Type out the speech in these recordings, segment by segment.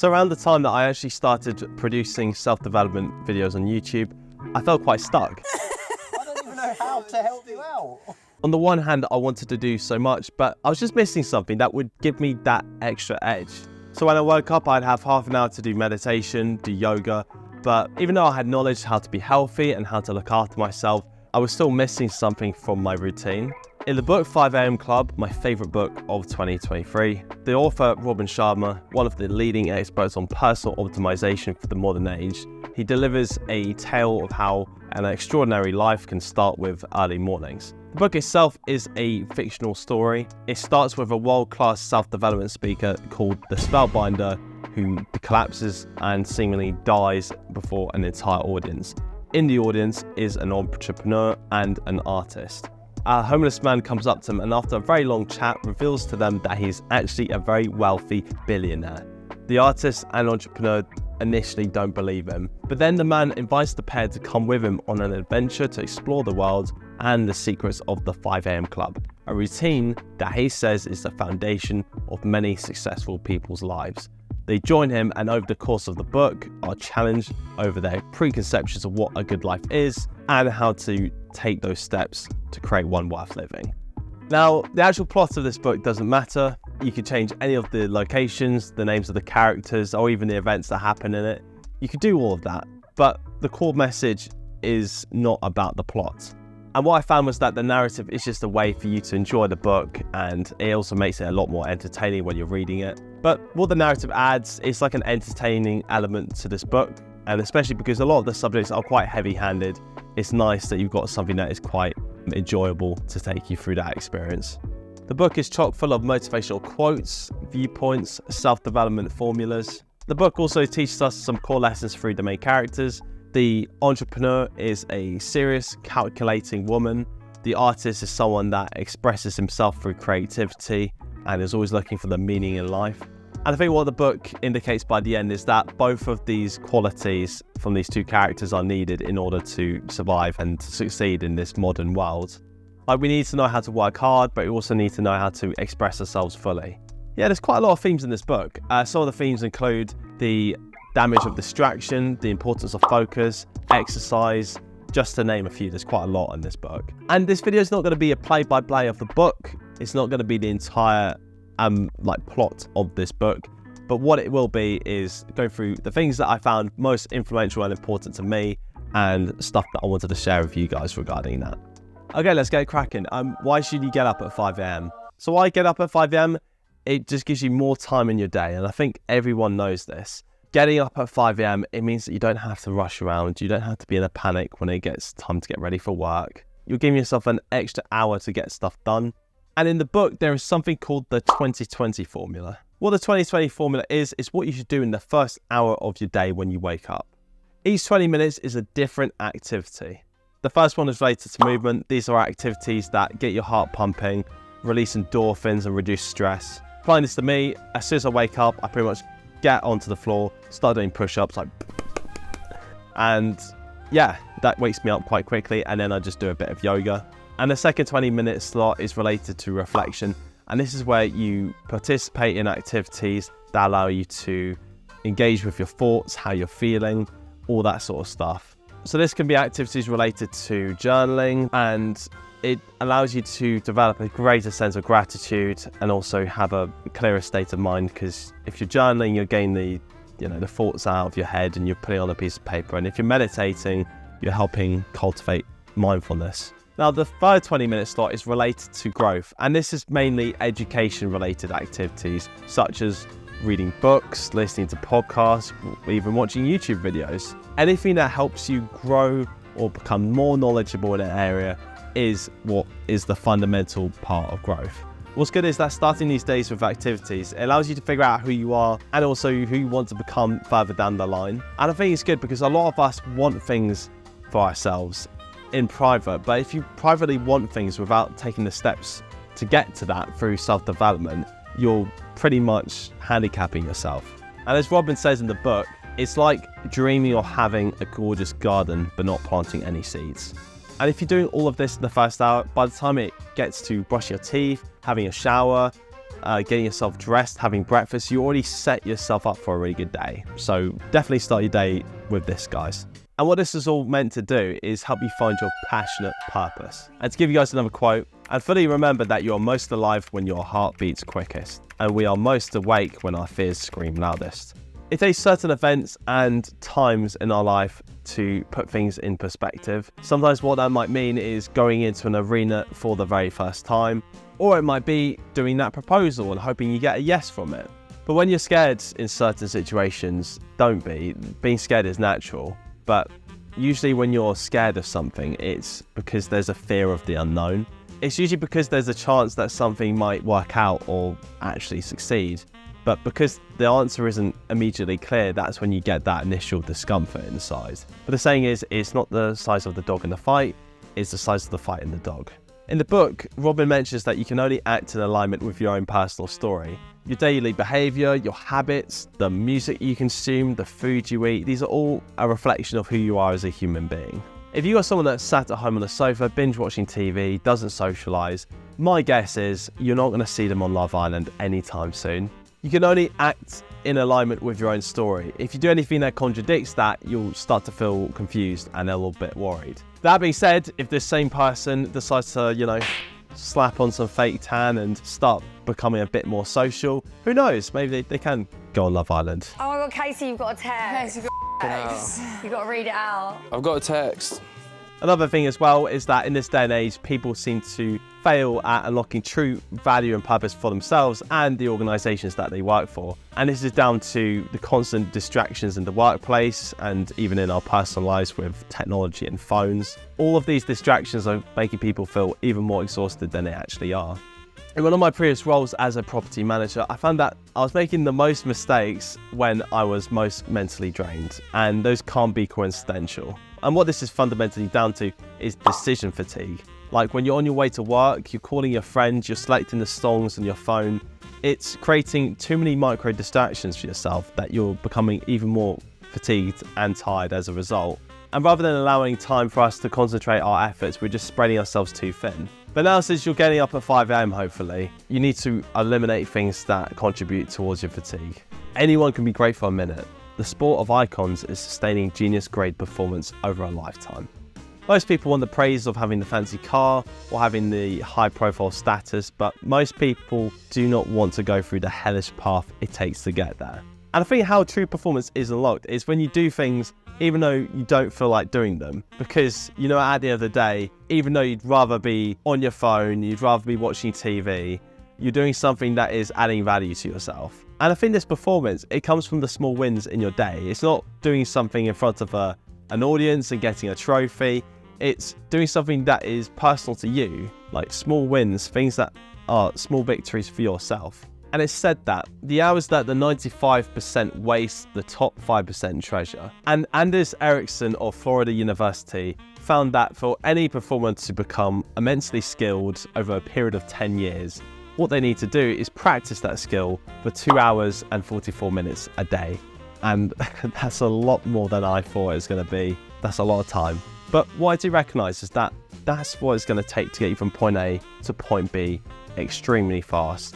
So around the time that I actually started producing self-development videos on YouTube, I felt quite stuck. I don't even know how to help you out. On the one hand, I wanted to do so much, but I was just missing something that would give me that extra edge. So when I woke up, I'd have half an hour to do meditation, do yoga, but even though I had knowledge how to be healthy and how to look after myself, I was still missing something from my routine. In the book 5 AM Club, my favourite book of 2023, the author Robin Sharma, one of the leading experts on personal optimization for the modern age, he delivers a tale of how an extraordinary life can start with early mornings. The book itself is a fictional story. It starts with a world-class self-development speaker called the Spellbinder who collapses and seemingly dies before an entire audience. In the audience is an entrepreneur and an artist. A homeless man comes up to him and after a very long chat reveals to them that he's actually a very wealthy billionaire. The artist and entrepreneur initially don't believe him, but then the man invites the pair to come with him on an adventure to explore the world and the secrets of the 5 AM Club, a routine that he says is the foundation of many successful people's lives. They join him and over the course of the book are challenged over their preconceptions of what a good life is and how to take those steps to create one worth living. Now, the actual plot of this book doesn't matter. You can change any of the locations, the names of the characters, or even the events that happen in it. You can do all of that, but the core message is not about the plot. And what I found was that the narrative is just a way for you to enjoy the book, and it also makes it a lot more entertaining when you're reading it. But what the narrative adds is like an entertaining element to this book, and especially because a lot of the subjects are quite heavy-handed, it's nice that you've got something that is quite enjoyable to take you through that experience. The book is chock full of motivational quotes, viewpoints, self-development formulas. The book also teaches us some core lessons through the main characters. The entrepreneur is a serious, calculating woman. The artist is someone that expresses himself through creativity and is always looking for the meaning in life. And I think what the book indicates by the end is that both of these qualities from these two characters are needed in order to survive and to succeed in this modern world. Like, we need to know how to work hard, but we also need to know how to express ourselves fully. Yeah, there's quite a lot of themes in this book. Some of the themes include the damage of distraction, the importance of focus, exercise, just to name a few. There's quite a lot in this book. And this video is not going to be a play-by-play of the book. It's not going to be the entire plot of this book. But what it will be is going through the things that I found most influential and important to me and stuff that I wanted to share with you guys regarding that. Okay, let's get cracking. Why should you get up at 5 AM? So why get up at 5 AM? It just gives you more time in your day. And I think everyone knows this. Getting up at 5 AM, it means that you don't have to rush around. You don't have to be in a panic when it gets time to get ready for work. You're giving yourself an extra hour to get stuff done. And in the book, there is something called the 20-20 formula. What the 20-20 formula is what you should do in the first hour of your day when you wake up. Each 20 minutes is a different activity. The first one is related to movement. These are activities that get your heart pumping, release endorphins and reduce stress. Applying this to me, as soon as I wake up, I pretty much get onto the floor, start doing push-ups, and yeah, that wakes me up quite quickly, and then I just do a bit of yoga. And the second 20-minute slot is related to reflection, and this is where you participate in activities that allow you to engage with your thoughts, how you're feeling, all that sort of stuff. So this can be activities related to journaling, and it allows you to develop a greater sense of gratitude and also have a clearer state of mind, because if you're journaling, you're getting the thoughts out of your head and you're putting on a piece of paper. And if you're meditating, you're helping cultivate mindfulness. Now, the third 20-minute slot is related to growth, and this is mainly education-related activities, such as reading books, listening to podcasts, or even watching YouTube videos. Anything that helps you grow or become more knowledgeable in an area is what is the fundamental part of growth. What's good is that starting these days with activities, it allows you to figure out who you are and also who you want to become further down the line. And I think it's good because a lot of us want things for ourselves in private, but if you privately want things without taking the steps to get to that through self-development, you're pretty much handicapping yourself. And as Robin says in the book, it's like dreaming of having a gorgeous garden but not planting any seeds. And if you're doing all of this in the first hour, by the time it gets to brushing your teeth, having a shower, getting yourself dressed, having breakfast, you already set yourself up for a really good day. So definitely start your day with this, guys. And what this is all meant to do is help you find your passionate purpose. And to give you guys another quote, and fully remember that you are most alive when your heart beats quickest, and we are most awake when our fears scream loudest. It takes certain events and times in our life to put things in perspective. Sometimes what that might mean is going into an arena for the very first time, or it might be doing that proposal and hoping you get a yes from it. But when you're scared in certain situations, don't be. Being scared is natural, but usually when you're scared of something, it's because there's a fear of the unknown. It's usually because there's a chance that something might work out or actually succeed. But because the answer isn't immediately clear, that's when you get that initial discomfort inside. But the saying is, it's not the size of the dog in the fight, it's the size of the fight in the dog. In the book, Robin mentions that you can only act in alignment with your own personal story. Your daily behaviour, your habits, the music you consume, the food you eat, these are all a reflection of who you are as a human being. If you are someone that's sat at home on the sofa, binge watching TV, doesn't socialise, my guess is you're not going to see them on Love Island anytime soon. You can only act in alignment with your own story. If you do anything that contradicts that, you'll start to feel confused and a little bit worried. That being said, if this same person decides to, slap on some fake tan and start becoming a bit more social, who knows? Maybe they can go on Love Island. Oh my God, Casey, you've got a text. You've You've got to read it out. I've got a text. Another thing as well is that in this day and age, people seem to fail at unlocking true value and purpose for themselves and the organisations that they work for. And this is down to the constant distractions in the workplace and even in our personal lives with technology and phones. All of these distractions are making people feel even more exhausted than they actually are. In one of my previous roles as a property manager, I found that I was making the most mistakes when I was most mentally drained, and those can't be coincidental. And what this is fundamentally down to is decision fatigue. Like when you're on your way to work, you're calling your friends, you're selecting the songs on your phone. It's creating too many micro distractions for yourself that you're becoming even more fatigued and tired as a result. And rather than allowing time for us to concentrate our efforts, we're just spreading ourselves too thin. But now, since you're getting up at 5 AM, hopefully, you need to eliminate things that contribute towards your fatigue. Anyone can be great for a minute. The sport of icons is sustaining genius-grade performance over a lifetime. Most people want the praise of having the fancy car or having the high-profile status, but most people do not want to go through the hellish path it takes to get there. And I think how true performance is unlocked is when you do things even though you don't feel like doing them. Because, at the end of the day, even though you'd rather be on your phone, you'd rather be watching TV, you're doing something that is adding value to yourself. And I think this performance, it comes from the small wins in your day. It's not doing something in front of an audience and getting a trophy. It's doing something that is personal to you, like small wins, things that are small victories for yourself. And it's said that the hours that the 95% waste, the top 5% treasure. And Anders Ericsson of Florida University found that for any performer to become immensely skilled over a period of 10 years, what they need to do is practice that skill for 2 hours and 44 minutes a day. And that's a lot more than I thought it was going to be. That's a lot of time. But what I do recognise is that that's what it's going to take to get you from point A to point B extremely fast.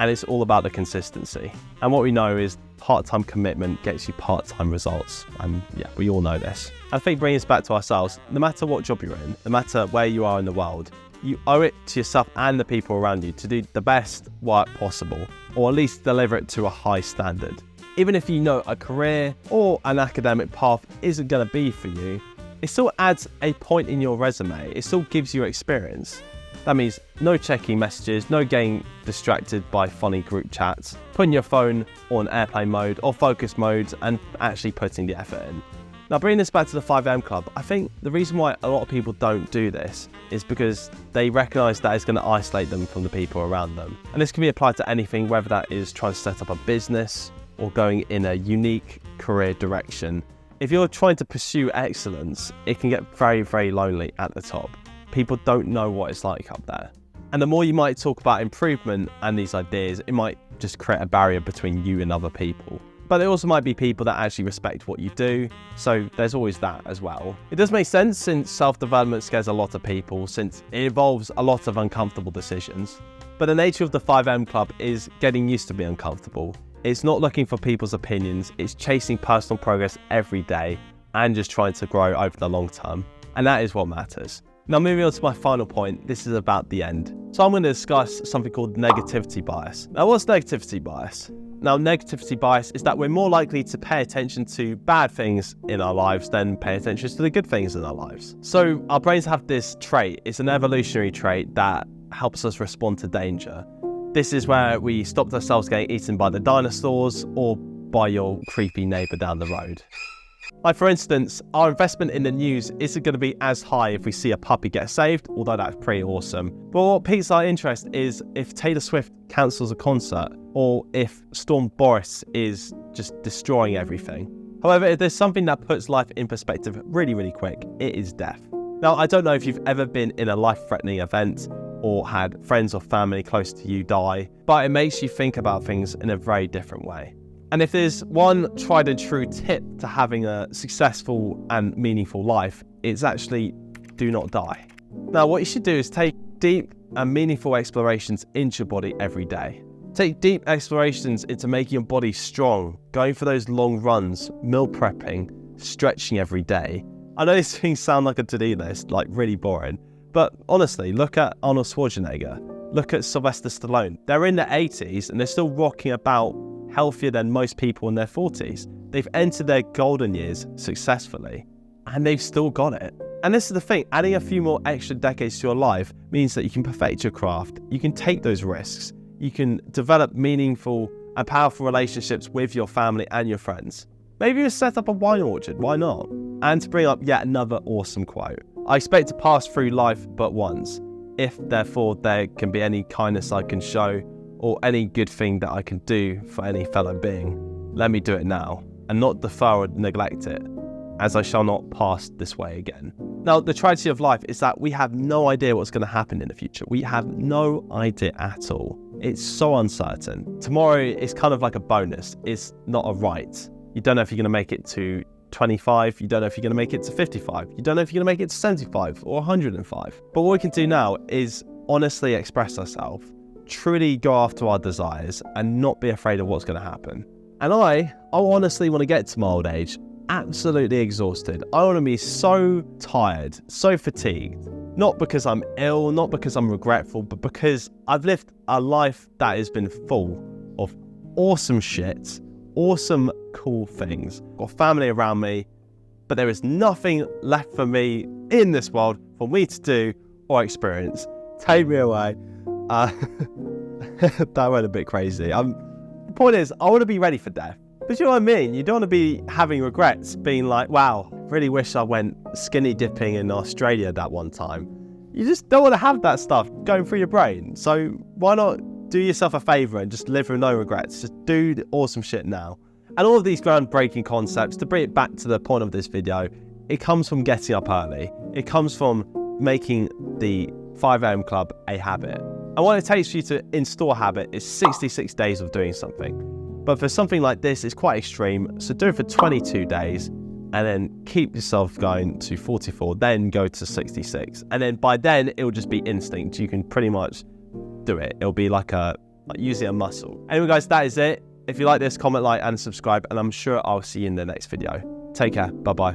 And it's all about the consistency. And what we know is part-time commitment gets you part-time results. And yeah, we all know this. I think bringing this back to ourselves, no matter what job you're in, no matter where you are in the world, you owe it to yourself and the people around you to do the best work possible, or at least deliver it to a high standard. Even if you know a career or an academic path isn't going to be for you, it still adds a point in your resume. It still gives you experience. That means no checking messages, no getting distracted by funny group chats, putting your phone on airplane mode or focus mode and actually putting the effort in. Now, bringing this back to the 5 AM Club, I think the reason why a lot of people don't do this is because they recognise that it's going to isolate them from the people around them. And this can be applied to anything, whether that is trying to set up a business or going in a unique career direction. If you're trying to pursue excellence, it can get very, very lonely at the top. People don't know what it's like up there. And the more you might talk about improvement and these ideas, it might just create a barrier between you and other people. But there also might be people that actually respect what you do, so there's always that as well. It does make sense since self-development scares a lot of people, since it involves a lot of uncomfortable decisions. But the nature of the 5am Club is getting used to being uncomfortable. It's not looking for people's opinions, it's chasing personal progress every day and just trying to grow over the long term. And that is what matters. Now moving on to my final point, this is about the end. So I'm going to discuss something called negativity bias. Now what's negativity bias? Now negativity bias is that we're more likely to pay attention to bad things in our lives than pay attention to the good things in our lives. So our brains have this trait, it's an evolutionary trait that helps us respond to danger. This is where we stopped ourselves getting eaten by the dinosaurs or by your creepy neighbour down the road. Like for instance, our investment in the news isn't going to be as high if we see a puppy get saved, although that's pretty awesome. But what piques our interest is if Taylor Swift cancels a concert, or if Storm Boris is just destroying everything. However, if there's something that puts life in perspective really quick, it is death. Now, I don't know if you've ever been in a life-threatening event or had friends or family close to you die, but it makes you think about things in a very different way. And if there's one tried and true tip to having a successful and meaningful life, it's actually do not die. Now, what you should do is take deep and meaningful explorations into your body every day. Take deep explorations into making your body strong, going for those long runs, meal prepping, stretching every day. I know these things sound like a to-do list, like really boring, but honestly, look at Arnold Schwarzenegger, look at Sylvester Stallone. They're in their 80s and they're still rocking about healthier than most people in their 40s. They've entered their golden years successfully and they've still got it. And this is the thing, adding a few more extra decades to your life means that you can perfect your craft, you can take those risks, you can develop meaningful and powerful relationships with your family and your friends. Maybe you set up a wine orchard, why not? And to bring up yet another awesome quote, I expect to pass through life but once. If therefore there can be any kindness I can show, or any good thing that I can do for any fellow being, let me do it now, and not defer or neglect it, as I shall not pass this way again. Now, the tragedy of life is that we have no idea what's going to happen in the future. We have no idea at all. It's so uncertain. Tomorrow is kind of like a bonus. It's not a right. You don't know if you're going to make it to 25, you don't know if you're going to make it to 55, you don't know if you're going to make it to 75 or 105. But what we can do now is honestly express ourselves, truly go after our desires and not be afraid of what's going to happen. And I honestly want to get to my old age absolutely exhausted. I want to be so tired, so fatigued, not because I'm ill, not because I'm regretful, but because I've lived a life that has been full of awesome shit, awesome cool things, got family around me, but there is nothing left for me in this world for me to do or experience. Take me away. That went a bit crazy. The point is, I want to be ready for death. But you know what I mean? You don't want to be having regrets, being like, wow, really wish I went skinny dipping in Australia that one time. You just don't want to have that stuff going through your brain. So why not do yourself a favour and just live with no regrets? Just do the awesome shit now. And all of these groundbreaking concepts, to bring it back to the point of this video, it comes from getting up early. It comes from making the 5am Club a habit. And what it takes for you to install a habit is 66 days of doing something. But for something like this, it's quite extreme. So do it for 22 days and then keep yourself going to 44, then go to 66. And then by then, it'll just be instinct. You can pretty much do it. It'll be like using a muscle. Anyway, guys, that is it. If you like this, comment, like, and subscribe. And I'm sure I'll see you in the next video. Take care. Bye-bye.